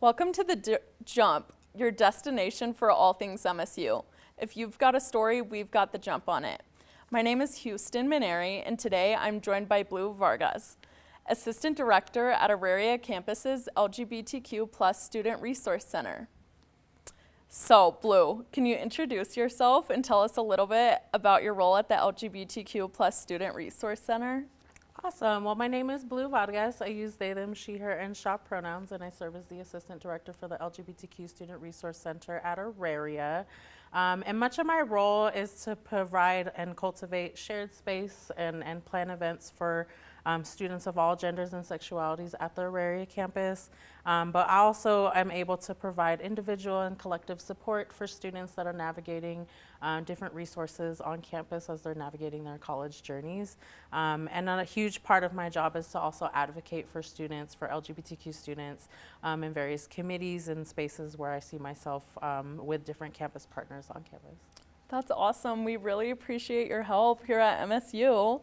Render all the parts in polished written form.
Welcome to the Jump, your destination for all things MSU. If you've got a story, we've got the jump on it. My name is Houston Maneri, and today I'm joined by Bleu Vargas, Assistant Director at Auraria Campus's LGBTQ Student Resource Center. So, Bleu, can you introduce yourself and tell us a little bit about your role at the LGBTQ Student Resource Center? Awesome. Well, my name is Bleu Vargas. I use they, them, she, her, and shop pronouns, and I serve as the Assistant Director for the LGBTQ Student Resource Center at Auraria. And much of my role is to provide and cultivate shared space and plan events for students of all genders and sexualities at the Auraria campus. But I also am able to provide individual and collective support for students that are navigating different resources on campus as they're navigating their college journeys. And a huge part of my job is to also advocate for students, for LGBTQ students, in various committees and spaces where I see myself with different campus partners on campus. That's awesome. We really appreciate your help here at MSU.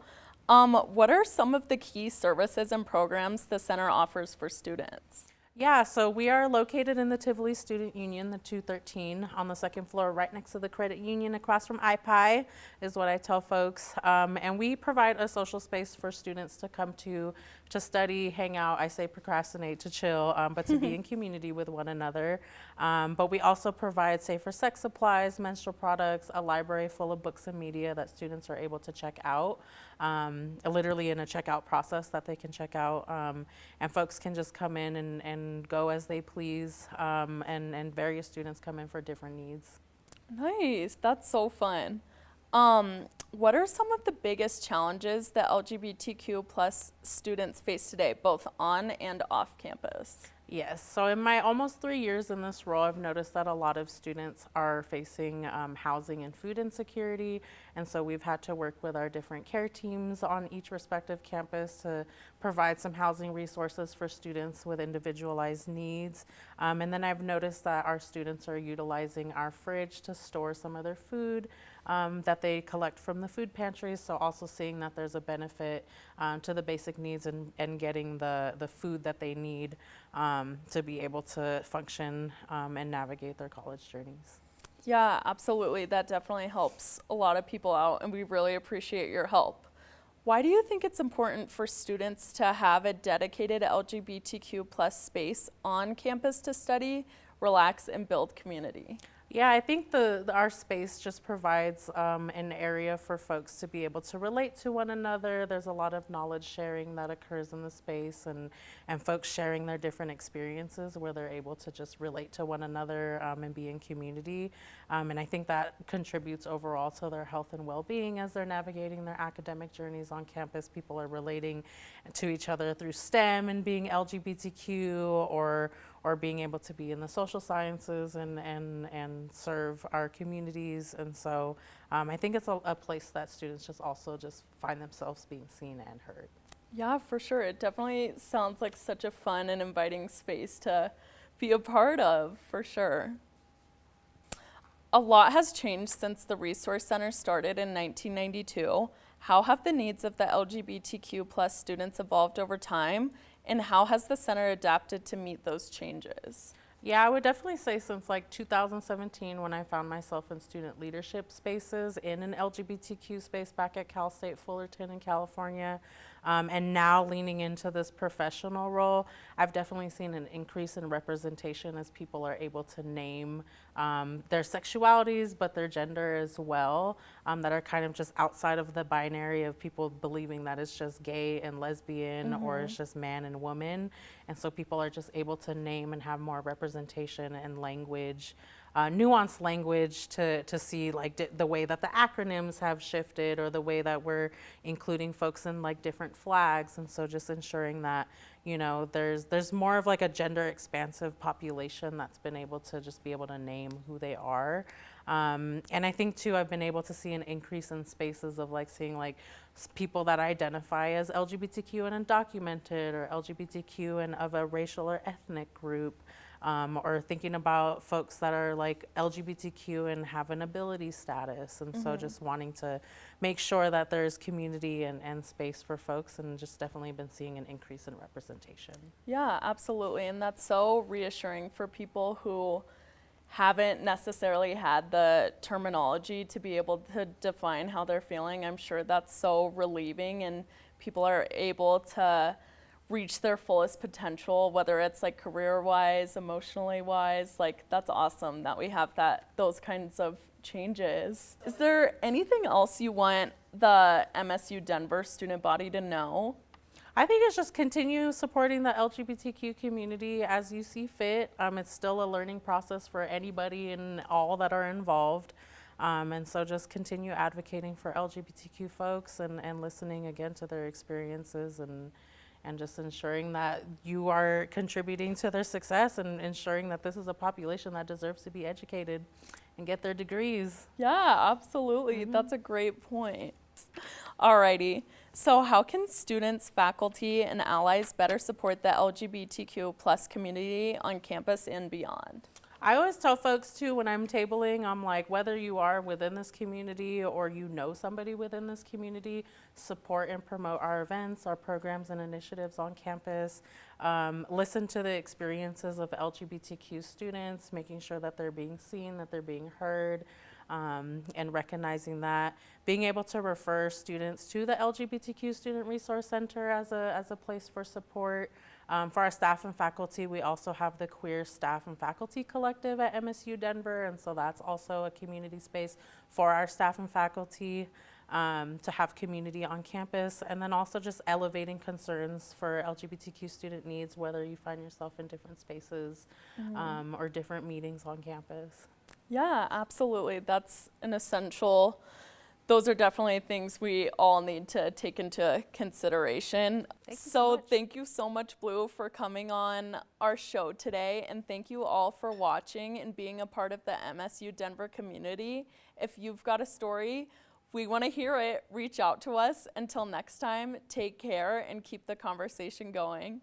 What are some of the key services and programs the center offers for students? Yeah, so we are located in the Tivoli Student Union, the 213, on the second floor, right next to the credit union, across from IPI, is what I tell folks. And we provide a social space for students to come to study, hang out. I say procrastinate, to chill, but to be in community with one another. But we also provide safer sex supplies, menstrual products, a library full of books and media that students are able to check out, literally in a checkout process that they can check out. And folks can just come in and go as they please, and various students come in for different needs. Nice, that's so fun. What are some of the biggest challenges that LGBTQ students face today, both on and off campus? Yes, so in my almost 3 years in this role, I've noticed that a lot of students are facing housing and food insecurity, and so we've had to work with our different care teams on each respective campus to provide some housing resources for students with individualized needs. And then I've noticed that our students are utilizing our fridge to store some of their food that they collect from the food pantries, so also seeing that there's a benefit to the basic needs and getting the food that they need to be able to function and navigate their college journeys. Yeah, absolutely. That definitely helps a lot of people out, and we really appreciate your help. Why do you think it's important for students to have a dedicated LGBTQ space on campus to study, relax, and build community? Yeah, I think our space just provides an area for folks to be able to relate to one another. There's a lot of knowledge sharing that occurs in the space, and folks sharing their different experiences where they're able to just relate to one another and be in community. And I think that contributes overall to their health and well-being as they're navigating their academic journeys on campus. People are relating to each other through STEM and being LGBTQ, or being able to be in the social sciences and serve our communities. And so I think it's a place that students just find themselves being seen and heard. Yeah, for sure. It definitely sounds like such a fun and inviting space to be a part of, for sure. A lot has changed since the Resource Center started in 1992. How have the needs of the LGBTQ students evolved over time, and how has the center adapted to meet those changes? Yeah, I would definitely say since like 2017, when I found myself in student leadership spaces in an LGBTQ space back at Cal State Fullerton in California, and now leaning into this professional role, I've definitely seen an increase in representation as people are able to name their sexualities, but their gender as well, that are kind of just outside of the binary of people believing that it's just gay and lesbian, or it's just man and woman. And so people are just able to name and have more representation and language, nuanced language to see like the way that the acronyms have shifted, or the way that we're including folks in like different flags. And so just ensuring that, you know, there's more of like a gender expansive population that's been able to just be able to name who they are. And I think too, I've been able to see an increase in spaces of like seeing like people that identify as LGBTQ and undocumented, or LGBTQ and of a racial or ethnic group, or thinking about folks that are like LGBTQ and have an ability status. And so just wanting to make sure that there's community and space for folks, and just definitely been seeing an increase in representation. Yeah, absolutely. And that's so reassuring for people who haven't necessarily had the terminology to be able to define how they're feeling. I'm sure that's so relieving, and people are able to reach their fullest potential, whether it's like career-wise, emotionally-wise. Like, that's awesome that we have those kinds of changes. Is there anything else you want the MSU Denver student body to know? I think it's just continue supporting the LGBTQ community as you see fit. It's still a learning process for anybody and all that are involved. And so just continue advocating for LGBTQ folks and listening again to their experiences, and just ensuring that you are contributing to their success, and ensuring that this is a population that deserves to be educated and get their degrees. Yeah, absolutely. That's a great point. Alrighty. So how can students, faculty, and allies better support the LGBTQ plus community on campus and beyond? I always tell folks too, when I'm tabling, I'm like, whether you are within this community or you know somebody within this community, support and promote our events, our programs and initiatives on campus. Listen to the experiences of LGBTQ students, making sure that they're being seen, that they're being heard, and recognizing that. Being able to refer students to the LGBTQ Student Resource Center as a place for support. For our staff and faculty, we also have the Queer Staff and Faculty Collective at MSU Denver, and so that's also a community space for our staff and faculty to have community on campus, and then also just elevating concerns for LGBTQ student needs, whether you find yourself in different spaces or different meetings on campus. Yeah, absolutely. That's an essential. Those are definitely things we all need to take into consideration. Thank you so much, Blue, for coming on our show today. And thank you all for watching and being a part of the MSU Denver community. If you've got a story, we want to hear it. Reach out to us. Until next time, take care and keep the conversation going.